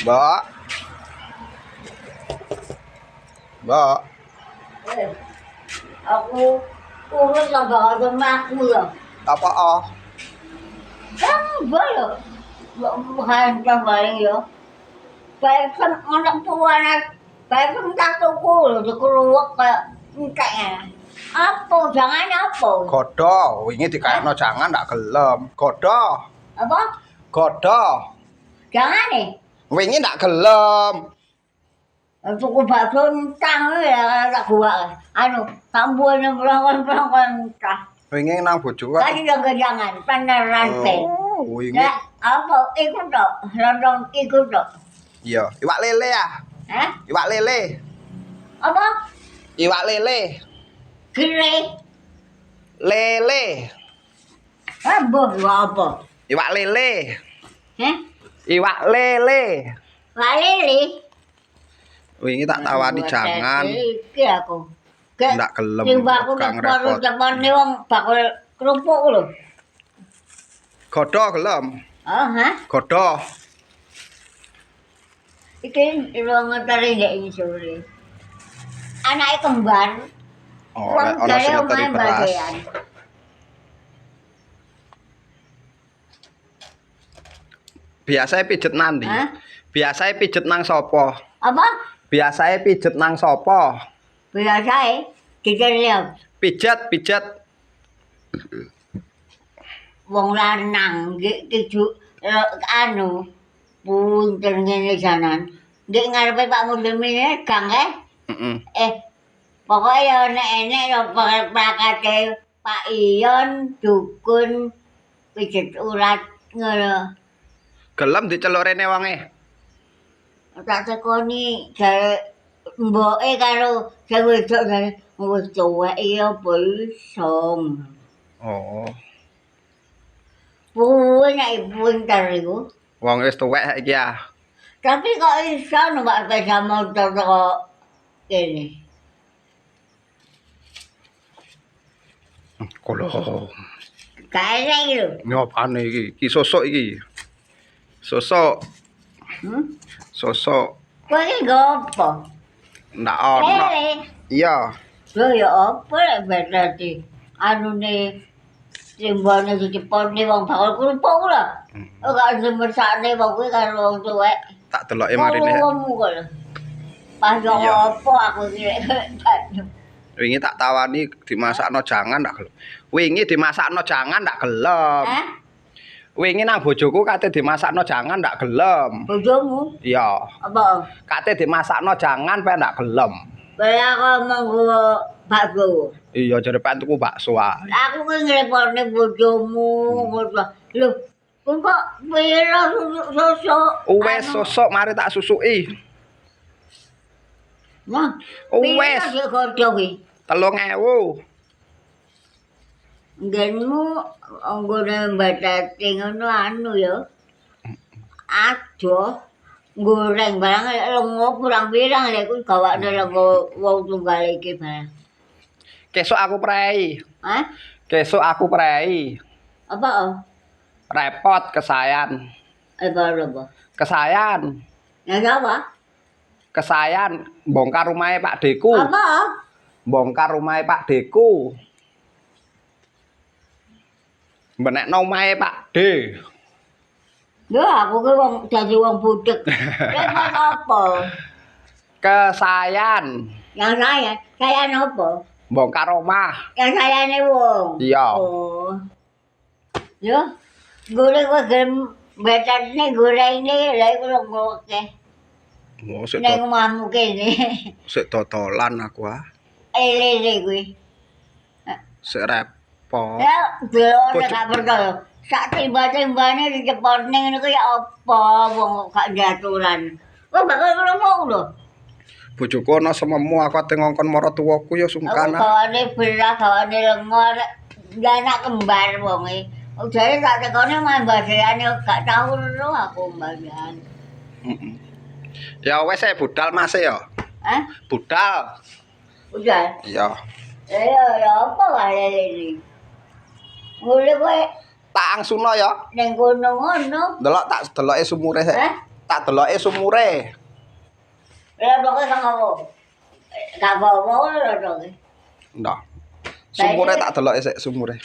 Mbak. Mbak. Aku urus lah bakal aku ya. Apa ah? Kan boleh. Bukan balik ya. Baik kan anak tuanan. Baik kan tak tuku loh, dikeluak kayak enteknya. Apa? Jangan apa? Godho, wingi dikakno jangan ndak gelem. Godho. Apa? Godho. Jangan nih. Wingi ndak gelem. Tuku bakso entang ya tak gua. Anu, tambuhnya belakang entah. Wingi nang bojoku. Tadi udah jangan, paneran pe. Oh, wingi. Ya, apa ikut dok? London ikut dok. Iya, iwak lele ya. Hah? Iwak lele. Apa? Iwak lele. Kiri. Lele. Apa? Iwak lele. Hah? Iwak lele. Lali. Wingi tak tawani jangan. Iki aku. Ndak gelem. Sing bakul baru depan wong bakul kerupuk lho. Godho gelem. Oh, hah? Godho. Iki ruang ngentari ndek iki sore. Anake kembar. Oh, ana sing ngenteri beras. Biasanya pijet nandi. Biasanya pijet nang sapa? Apa? Biasanya pijet nang sapa? Biasae dikelem. Pijet. Wong lanang nggih tuju anu punten ngene janan. Nggih ngarepe Pak Mudemine gang Heeh. Pokoke ya enek-enek ya prakate Pak Iyon dukun pijet urat ngono. Gelem diceluk rene wonge. Tak tekoni jare mboke karo sing wedok jare wis tuwek iya apa iso. Oh. Puwe nek ibu entar iku. Wong wis tuwek saiki ya. Tapi kok iso numpak sepeda motor kok kene. Kulo. Kae iki lho. Nyopane iki? Iki sosok iki. Sosok. Sosok. Kowe iki gopo? Ndak ono. Iya. Lho ya apa lek berarti anune simbole dicepone wong bakal kerupuk lho. Ora semesane wong kuwi karo wong tuwek. Tak deloke marine. Pas yo apa aku iki. Wingi tak tawani dimasakno jangan ndak gelem. Wingi dimasakno jangan ndak gelem. Hah? Wingi nang bojoku kate dimasakno jangan ndak gelem. Bojomu? Iya. Apa? Kate dimasakno jangan pe ndak gelem. Kaya aku monggo bakso. Iya jare pengen tuku bakso ae. Aku ki ngrepotne bojomu. Lho, kok pira sosok? Wes sosok mari tak susuki. Nah, Wes. pira godho ki? 3.000. Nggenmu anggone mbatati ngono anu ya. Adoh goreng barang lengo pirang-pirang lek kuwi gawane lengo wong tunggal iki barang. Kesuk aku prei. Hah? Kesuk aku prei. Apa? Repot kesayan. Apa? Kesayan. Ya apa? Kesayan bongkar rumahe Pak Deku. Apa? Bongkar rumahe Pak Deku. Benekno omahe Pak D. Lho aku ki wong dadi wong budhek. Repot apa? Kesayan. Yang saya apa? Bongkar omah. Yang sayane wong. Iya. Oh. Yo, goreng kok gelem betane gorengne lha iku lho oke. Oh, sik Nek omahmu kene. sik dodolan aku ah. Lele kuwi. Sik repot. Ya, delok gak percaya. Sak tiba-tibane dicepotne ngene ku ya apa wong gak diaturan. Kok bakal kerupuk lho. Bojoku ana sememu aku ate ngongkon maratuwaku ya sungkan. Aku gawane beras, gawane lengo anak kembar wonge. Jare tak tekone mah mbaseane gak tau lho aku mbasean. Heeh. Ya wes budal Mas ya. Hah? Budal. Udah. Iya. Ya apa wae iki. Mulih kowe Tak angsuno ya. ning kono ngono. Delok tak deloke sumure sik. Hah? tak deloke sumure. Lah doke kang apa? Gak apa-apa lho doke. Ndak. Sumure tak deloke sik sumure.